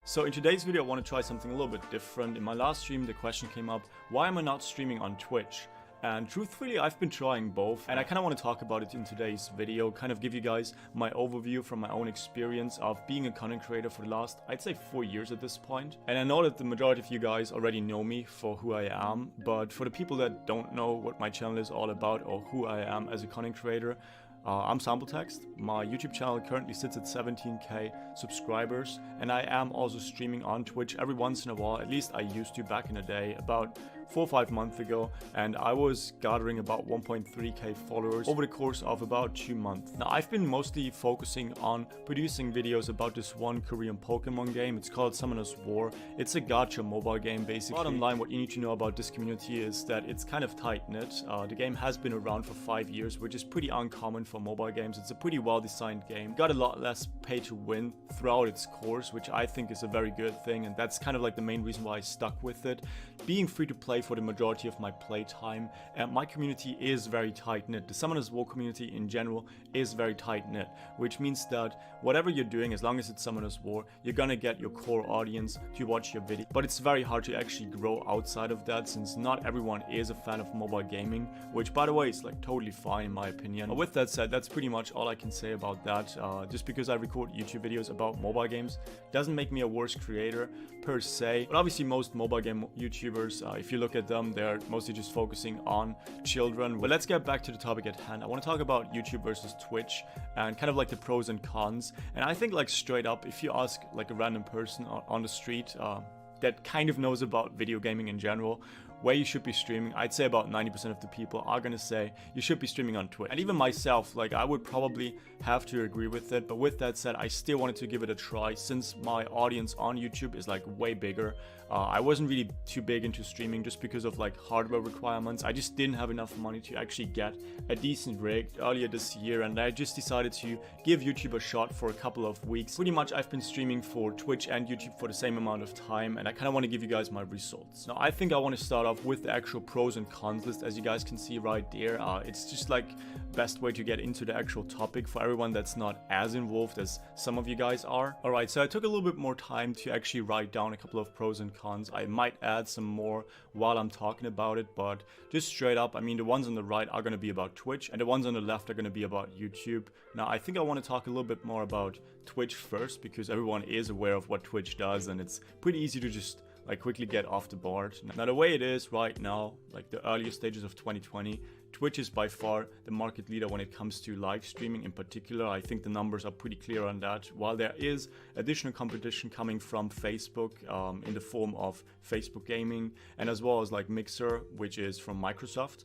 So in today's video I want to try something a little bit different. In my last stream the question came up, why am I not streaming on Twitch? And truthfully, I've been trying both, and I kind of want to talk about it in today's video, kind of give you guys my overview from my own experience of being a content creator for the last, I'd say 4 years at this point. And I know that the majority of you guys already know me for who I am, but for the people that don't know what my channel is all about or who I am as a content creator, I'm Sampletext. My YouTube channel currently sits at 17k subscribers, and I am also streaming on Twitch every once in a while. At least I used to back in the day, about 4 or 5 months ago, and I was gathering about 1.3k followers over the course of about 2 months. Now I've been mostly focusing on producing videos about this one Korean Pokemon game. It's called Summoner's War. It's a gacha mobile game basically. Bottom line, what you need to know about this community is that it's kind of tight-knit. The game has been around for 5 years, which is pretty uncommon for mobile games. It's a pretty well-designed game. Got a lot less pay to win throughout its course, which I think is a very good thing, and that's kind of like the main reason why I stuck with it. Being free to play for the majority of my playtime, and my community is very tight-knit. The Summoners War community in general is very tight-knit, which means that whatever you're doing, as long as it's Summoners War, you're gonna get your core audience to watch your video. But it's very hard to actually grow outside of that, since not everyone is a fan of mobile gaming, which by the way is like totally fine in my opinion. But with that said, that's pretty much all I can say about that. Just because I record YouTube videos about mobile games doesn't make me a worse creator per se. But obviously most mobile game YouTubers, if you look at them, they're mostly just focusing on children. But let's get back to the topic at hand. I want to talk about YouTube versus Twitch and kind of like the pros and cons. And I think like straight up, if you ask like a random person on the street that kind of knows about video gaming in general, where you should be streaming, I'd say about 90% of the people are gonna say you should be streaming on Twitch. And even myself, like I would probably have to agree with it, but with that said, I still wanted to give it a try since my audience on YouTube is like way bigger. I wasn't really too big into streaming just because of like hardware requirements. I just didn't have enough money to actually get a decent rig earlier this year, and I just decided to give YouTube a shot for a couple of weeks. Pretty much I've been streaming for Twitch and YouTube for the same amount of time, and I kind of want to give you guys my results. Now I think I want to start off with the actual pros and cons list. As you guys can see right there, it's just like best way to get into the actual topic for everyone that's not as involved as some of you guys are. Alright, so I took a little bit more time to actually write down a couple of pros and cons. I might add some more while I'm talking about it, but just straight up, I mean, the ones on the right are going to be about Twitch and the ones on the left are going to be about YouTube. Now I think I want to talk a little bit more about Twitch first, because everyone is aware of what Twitch does and it's pretty easy to just like quickly get off the board. Now the way it is right now, like the earlier stages of 2020, Twitch is by far the market leader when it comes to live streaming in particular. I think the numbers are pretty clear on that. While there is additional competition coming from Facebook in the form of Facebook Gaming, and as well as like Mixer, which is from Microsoft.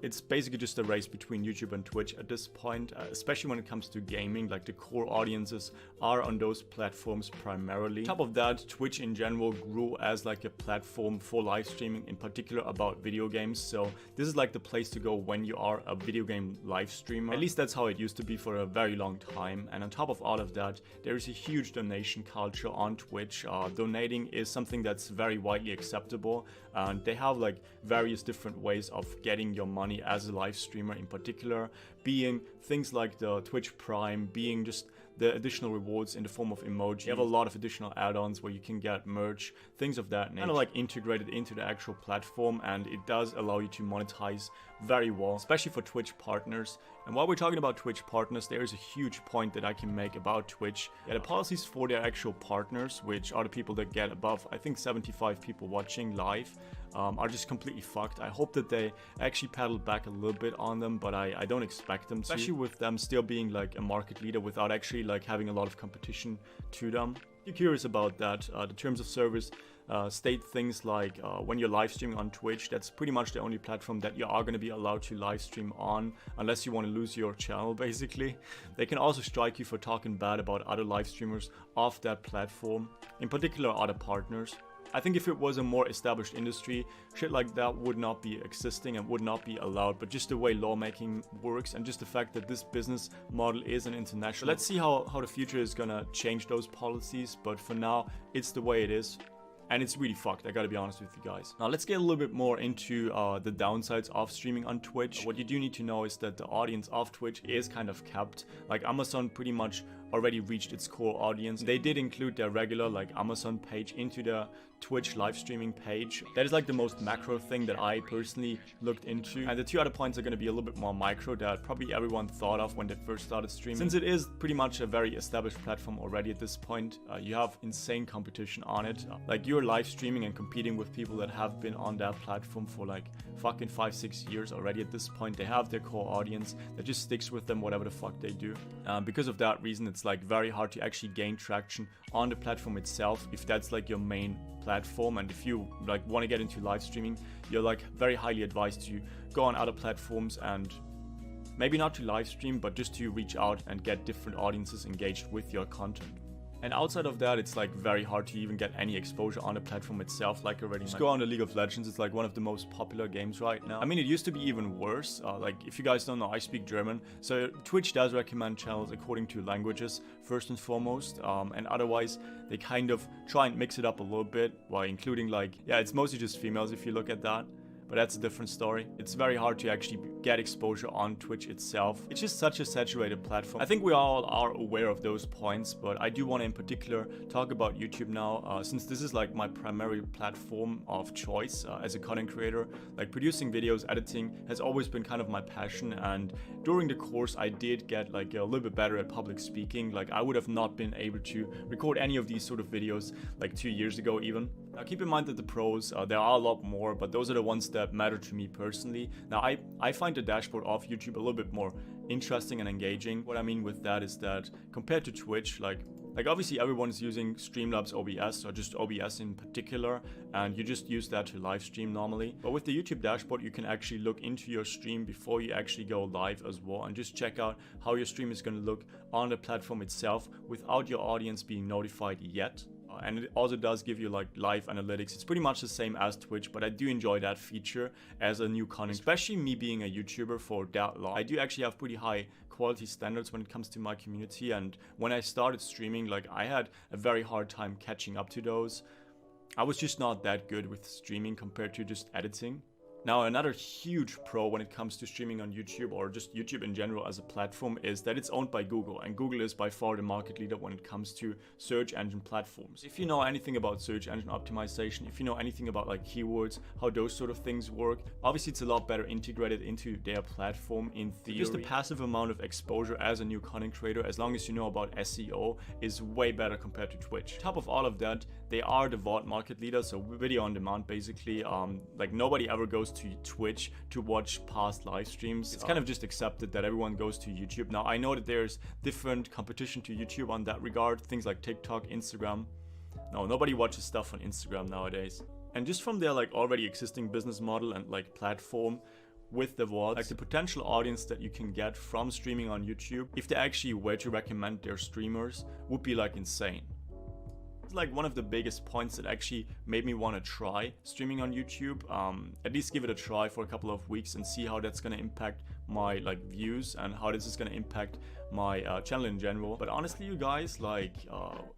It's basically just a race between YouTube and Twitch at this point, especially when it comes to gaming. Like the core audiences are on those platforms primarily. On top of that, Twitch in general grew as like a platform for live streaming, in particular about video games. So this is like the place to go when you are a video game live streamer. At least that's how it used to be for a very long time. And on top of all of that, there is a huge donation culture on Twitch. Donating is something that's very widely acceptable, and they have like various different ways of getting your money as a live streamer, in particular being things like the Twitch Prime, being just the additional rewards in the form of emoji. You have a lot of additional add-ons where you can get merch, things of that nature, kind of like integrated into the actual platform, and it does allow you to monetize very well, especially for Twitch partners. And while we're talking about Twitch partners, there is a huge point that I can make about Twitch. Yeah, the policies for their actual partners, which are the people that get above, I think 75 people watching live, are just completely fucked. I hope that they actually paddle back a little bit on them, but I don't expect them to, especially with them still being like a market leader without actually like having a lot of competition to them. If you're curious about that, the terms of service state things like when you're live streaming on Twitch, that's pretty much the only platform that you are going to be allowed to live stream on, unless you want to lose your channel basically. They can also strike you for talking bad about other live streamers off that platform, in particular other partners. I think if it was a more established industry, shit like that would not be existing and would not be allowed, but just the way lawmaking works and just the fact that this business model is an international. Let's see how the future is gonna change those policies, but for now, it's the way it is. And it's really fucked, I gotta be honest with you guys. Now let's get a little bit more into the downsides of streaming on Twitch. What you do need to know is that the audience of Twitch is kind of capped. Like Amazon pretty much already reached its core audience. They did include their regular like Amazon page into the Twitch live streaming page. That is like the most macro thing that I personally looked into. And the two other points are going to be a little bit more micro that probably everyone thought of when they first started streaming. Since it is pretty much a very established platform already at this point, you have insane competition on it. Like you're live streaming and competing with people that have been on that platform for like fucking 5-6 years already at this point. They have their core audience that just sticks with them whatever the fuck they do. Because of that reason, it's like very hard to actually gain traction on the platform itself if that's like your main platform. And if you like want to get into live streaming, you're like very highly advised to go on other platforms and maybe not to live stream, but just to reach out and get different audiences engaged with your content. And outside of that, it's like very hard to even get any exposure on the platform itself. Like already just go on to League of Legends. It's like one of the most popular games right now. I mean, it used to be even worse. Like if you guys don't know, I speak German, so Twitch does recommend channels according to languages first and foremost, and otherwise they kind of try and mix it up a little bit while including like, yeah, it's mostly just females if you look at that. But that's a different story. It's very hard to actually get exposure on Twitch itself. It's just such a saturated platform. I think we all are aware of those points, but I do want to in particular talk about YouTube now, since this is like my primary platform of choice as a content creator. Like producing videos, editing has always been kind of my passion, and during the course I did get like a little bit better at public speaking. Like I would have not been able to record any of these sort of videos like 2 years ago even. Now keep in mind that the pros, there are a lot more, but those are the ones that matter to me personally. Now I find the dashboard of YouTube a little bit more interesting and engaging. What I mean with that is that compared to Twitch, like obviously everyone's using Streamlabs OBS or just OBS in particular, and you just use that to live stream normally. But with the YouTube dashboard, you can actually look into your stream before you actually go live as well, and just check out how your stream is going to look on the platform itself without your audience being notified yet. And it also does give you like live analytics. It's pretty much the same as Twitch, but I do enjoy that feature as a new content, especially me being a YouTuber for that long. I do actually have pretty high quality standards when it comes to my community, and when I started streaming, like I had a very hard time catching up to those. I was just not that good with streaming compared to just editing. Now, another huge pro when it comes to streaming on YouTube, or just YouTube in general as a platform, is that it's owned by Google, and Google is by far the market leader when it comes to search engine platforms. If you know anything about search engine optimization, if you know anything about like keywords, how those sort of things work, obviously it's a lot better integrated into their platform in theory. Just the passive amount of exposure as a new content creator, as long as you know about SEO, is way better compared to Twitch. On top of all of that, they are the VOD market leader, so video on demand basically. Like nobody ever goes to Twitch to watch past live streams. It's kind of just accepted that everyone goes to YouTube. Now I know that there's different competition to YouTube on that regard, things like TikTok, Instagram. No, nobody watches stuff on Instagram nowadays. And just from their like already existing business model and like platform with the VODs, like the potential audience that you can get from streaming on YouTube, if they actually were to recommend their streamers, would be like insane. It's like one of the biggest points that actually made me want to try streaming on YouTube. At least give it a try for a couple of weeks and see how that's going to impact my like views and how this is going to impact my channel in general. But honestly, you guys, like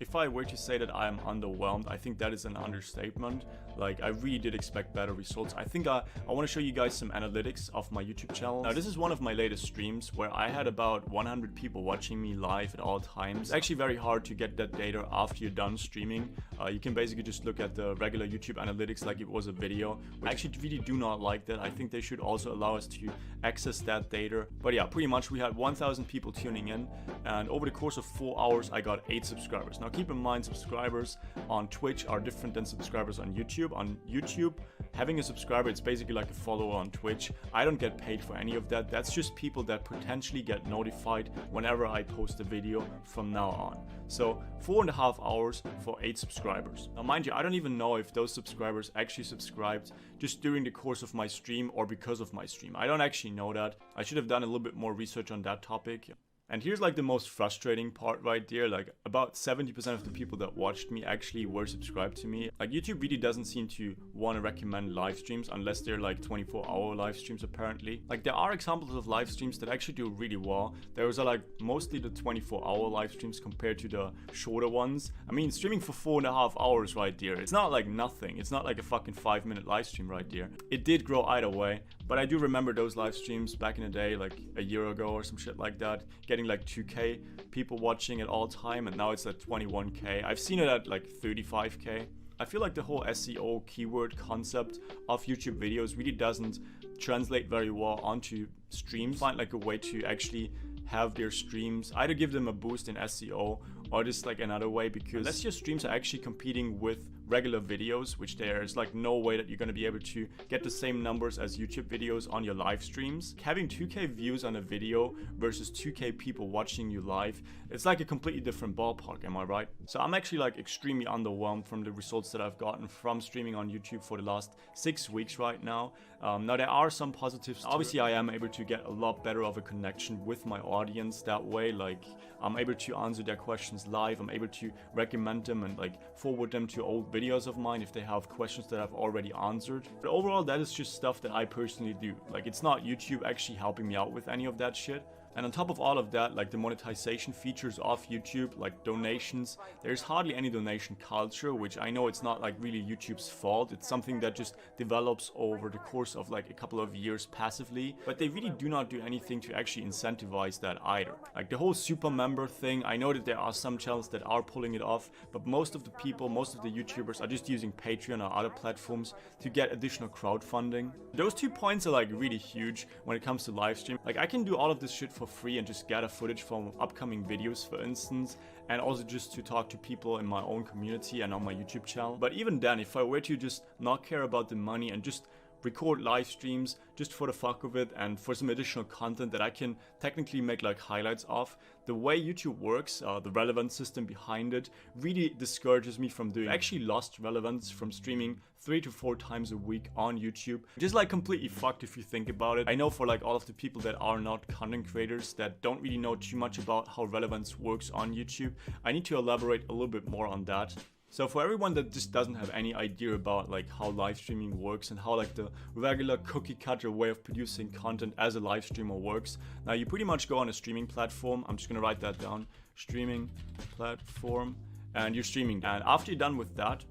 if I were to say that I am underwhelmed, I think that is an understatement. Like I really did expect better results. I think I want to show you guys some analytics of my YouTube channel. Now this is one of my latest streams where I had about 100 people watching me live at all times. It's actually very hard to get that data after you're done streaming. You can basically just look at the regular YouTube analytics like it was a video. I actually really do not like that. I think they should also allow us to access that data. But yeah, pretty much we had 1,000 people tuning in, and over the course of 4 hours I got 8 subscribers. Now keep in mind, subscribers on Twitch are different than subscribers on YouTube. On YouTube, having a subscriber, it's basically like a follower on Twitch. I don't get paid for any of that. That's just people that potentially get notified whenever I post a video from now on. So 4.5 hours for 8 subscribers. Now mind you, I don't even know if those subscribers actually subscribed just during the course of my stream or because of my stream. I don't actually know that. I should have done a little bit more research on that topic. And here's like the most frustrating part right there. Like about 70% of the people that watched me actually were subscribed to me. Like YouTube really doesn't seem to want to recommend live streams unless they're like 24-hour live streams apparently. Like there are examples of live streams that actually do really well. Those are like mostly the 24-hour live streams compared to the shorter ones. I mean, streaming for 4.5 hours right there, it's not like nothing. It's not like a fucking 5-minute live stream right there. It did grow either way, But I do remember those live streams back in the day, like a year ago or some shit like that, getting like 2K people watching at all time, and now it's at 21K. I've seen it at like 35K. I feel like the whole SEO keyword concept of YouTube videos really doesn't translate very well onto streams. Find like a way to actually have their streams either give them a boost in SEO or just like another way, because unless your streams are actually competing with regular videos, which there's like no way that you're going to be able to get the same numbers as YouTube videos on your live streams. Having 2K views on a video versus 2K people watching you live, it's like a completely different ballpark, am I right? So I'm actually like extremely underwhelmed from the results that I've gotten from streaming on YouTube for the last 6 weeks right now. Now there are some positives. Obviously I am able to get a lot better of a connection with my audience that way. Like I'm able to answer their questions live. I'm able to recommend them and like forward them to old videos of mine if they have questions that I've already answered. But overall, that is just stuff that I personally do. Like it's not YouTube actually helping me out with any of that shit. And on top of all of that, like the monetization features of YouTube, like donations, there's hardly any donation culture, which I know it's not like really YouTube's fault. It's something that just develops over the course of like a couple of years passively, but they really do not do anything to actually incentivize that either. Like the whole super member thing, I know that there are some channels that are pulling it off, but most of the people, most of the YouTubers are just using Patreon or other platforms to get additional crowdfunding. Those 2 points are like really huge when it comes to live stream. Like I can do all of this shit for free and just gather footage from upcoming videos, for instance, and also just to talk to people in my own community and on my YouTube channel. But even then, if I were to just not care about the money and just record live streams just for the fuck of it and for some additional content that I can technically make like highlights of, the way YouTube works, the relevance system behind it really discourages me from doing. I actually lost relevance from streaming 3 to 4 times a week on YouTube. Just like completely fucked if you think about it. I know for like all of the people that are not content creators that don't really know too much about how relevance works on YouTube, I need to elaborate a little bit more on that. So for everyone that just doesn't have any idea about like how live streaming works and how like the regular cookie cutter way of producing content as a live streamer works, now you pretty much go on a streaming platform. I'm just gonna write that down, streaming platform, and you're streaming. And after you're done with that,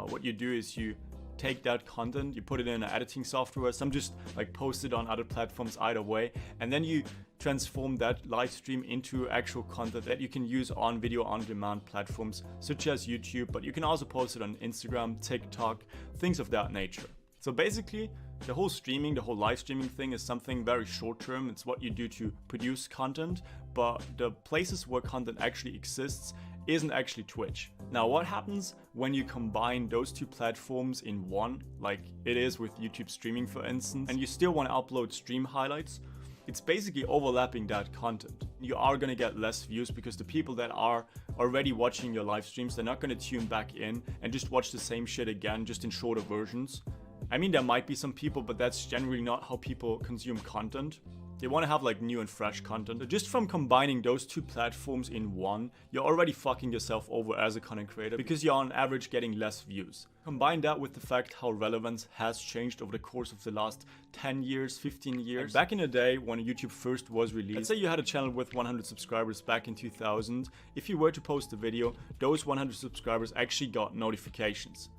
what you do is you take that content, you put it in an editing software, some just like post it on other platforms either way, and then you transform that live stream into actual content that you can use on video on demand platforms such as YouTube, but you can also post it on Instagram, TikTok, things of that nature. So basically, the whole streaming, the whole live streaming thing is something very short term. It's what you do to produce content, but the places where content actually exists isn't actually Twitch. Now, what happens when you combine those 2 platforms in one, like it is with YouTube streaming for instance, and you still want to upload stream highlights? It's basically overlapping that content. You are going to get less views because the people that are already watching your live streams, they're not going to tune back in and just watch the same shit again, just in shorter versions. I mean, there might be some people, but that's generally not how people consume content. They want to have like new and fresh content. So just from combining those 2 platforms in one, you're already fucking yourself over as a content creator because you're on average getting less views. Combine that with the fact how relevance has changed over the course of the last 10 years, 15 years. And back in the day when YouTube first was released, let's say you had a channel with 100 subscribers back in 2000. If you were to post a video, those 100 subscribers actually got notifications.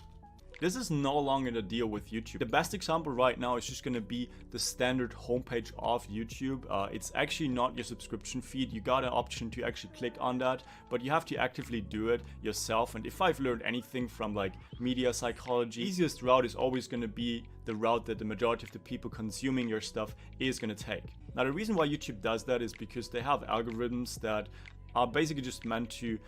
This is no longer the deal with YouTube. The best example right now is just going to be the standard homepage of YouTube. It's actually not your subscription feed. You got an option to actually click on that, but you have to actively do it yourself. And if I've learned anything from like media psychology, the easiest route is always going to be the route that the majority of the people consuming your stuff is going to take. Now, the reason why YouTube does that is because they have algorithms that are basically just meant to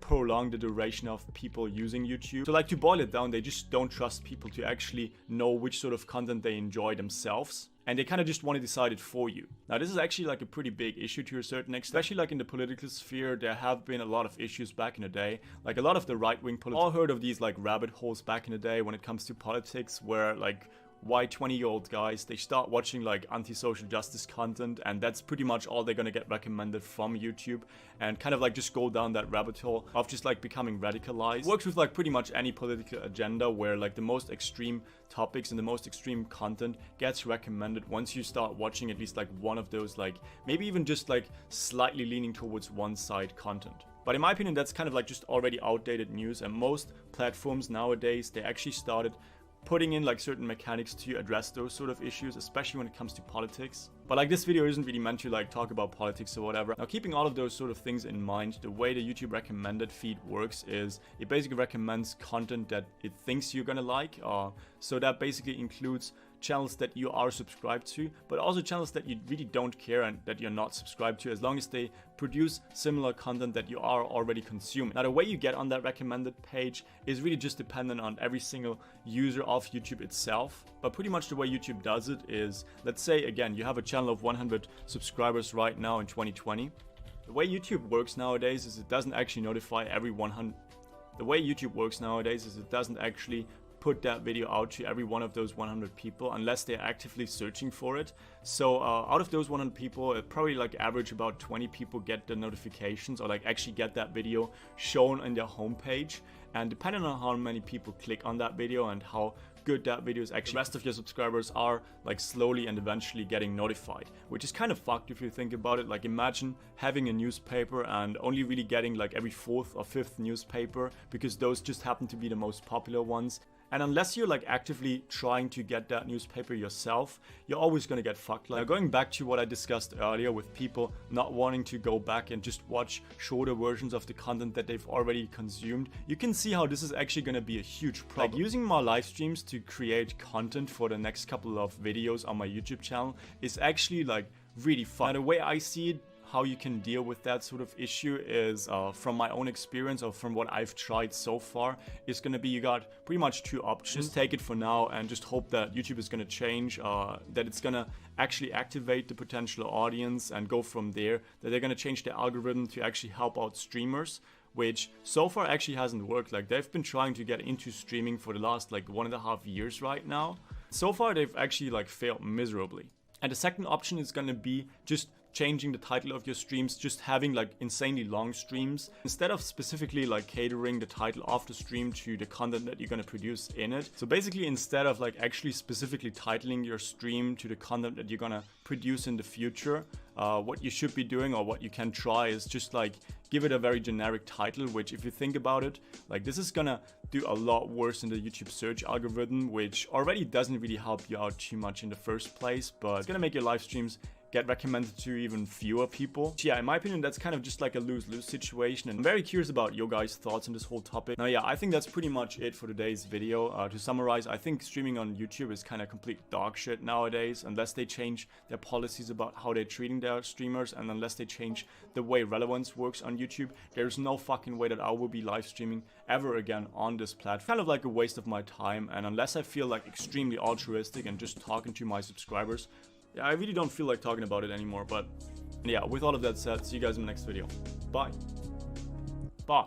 prolong the duration of people using YouTube. So like to boil it down, they just don't trust people to actually know which sort of content they enjoy themselves. And they kind of just want to decide it for you. Now, this is actually like a pretty big issue to a certain extent, especially like in the political sphere. There have been a lot of issues back in the day. Like a lot of the right-wing politics, all heard of these like rabbit holes back in the day when it comes to politics, where like white 20-year-old guys, they start watching like anti-social justice content, and that's pretty much all they're gonna get recommended from YouTube, and kind of like just go down that rabbit hole of just like becoming radicalized. It works with like pretty much any political agenda where like the most extreme topics and the most extreme content gets recommended once you start watching at least like one of those, like maybe even just like slightly leaning towards one side content. But in my opinion, that's kind of like just already outdated news, and most platforms nowadays, they actually started putting in like certain mechanics to address those sort of issues, especially when it comes to politics. But like this video isn't really meant to like talk about politics or whatever. Now, keeping all of those sort of things in mind, the way the YouTube recommended feed works is it basically recommends content that it thinks you're gonna like. So that basically includes channels that you are subscribed to, but also channels that you really don't care and that you're not subscribed to, as long as they produce similar content that you are already consuming. Now, the way you get on that recommended page is really just dependent on every single user of YouTube itself. But pretty much the way YouTube does it is, let's say again, you have a channel of 100 subscribers right now in 2020. The way YouTube works nowadays is it doesn't actually notify every 100. The way YouTube works nowadays is it doesn't actually put that video out to every one of those 100 people unless they're actively searching for it. So out of those 100 people, probably like average about 20 people get the notifications or like actually get that video shown in their homepage. And depending on how many people click on that video and how good that video is, actually the rest of your subscribers are like slowly and eventually getting notified, which is kind of fucked if you think about it. Like, imagine having a newspaper and only really getting like every 4th or 5th newspaper because those just happen to be the most popular ones. And unless you're like actively trying to get that newspaper yourself, you're always going to get fucked. Like, going back to what I discussed earlier with people not wanting to go back and just watch shorter versions of the content that they've already consumed, you can see how this is actually going to be a huge problem. Like, using my live streams to create content for the next couple of videos on my YouTube channel is actually like really fun. Now, the way I see it, how you can deal with that sort of issue is, from my own experience or from what I've tried so far, is going to be you got pretty much 2 options. Just take it for now and just hope that YouTube is going to change, that it's going to actually activate the potential audience and go from there, that they're going to change the algorithm to actually help out streamers, which so far actually hasn't worked. Like, they've been trying to get into streaming for the last like 1.5 years right now. So far they've actually like failed miserably. And the second option is going to be just changing the title of your streams, just having like insanely long streams instead of specifically like catering the title of the stream to the content that you're going to produce in it. So basically, instead of like actually specifically titling your stream to the content that you're going to produce in the future, what you should be doing, or what you can try, is just like give it a very generic title, which, if you think about it, like, this is gonna do a lot worse in the YouTube search algorithm, which already doesn't really help you out too much in the first place, but it's gonna make your live streams get recommended to even fewer people. Yeah, in my opinion, that's kind of just like a lose-lose situation, and I'm very curious about your guys' thoughts on this whole topic. Now, yeah, I think that's pretty much it for today's video. To summarize, I think streaming on YouTube is kind of complete dog shit nowadays, unless they change their policies about how they're treating their streamers, and unless they change the way relevance works on YouTube. There's no fucking way that I will be live streaming ever again on this platform. Kind of like a waste of my time, and unless I feel like extremely altruistic and just talking to my subscribers, yeah, I really don't feel like talking about it anymore. But yeah, with all of that said, see you guys in the next video. Bye. Bye.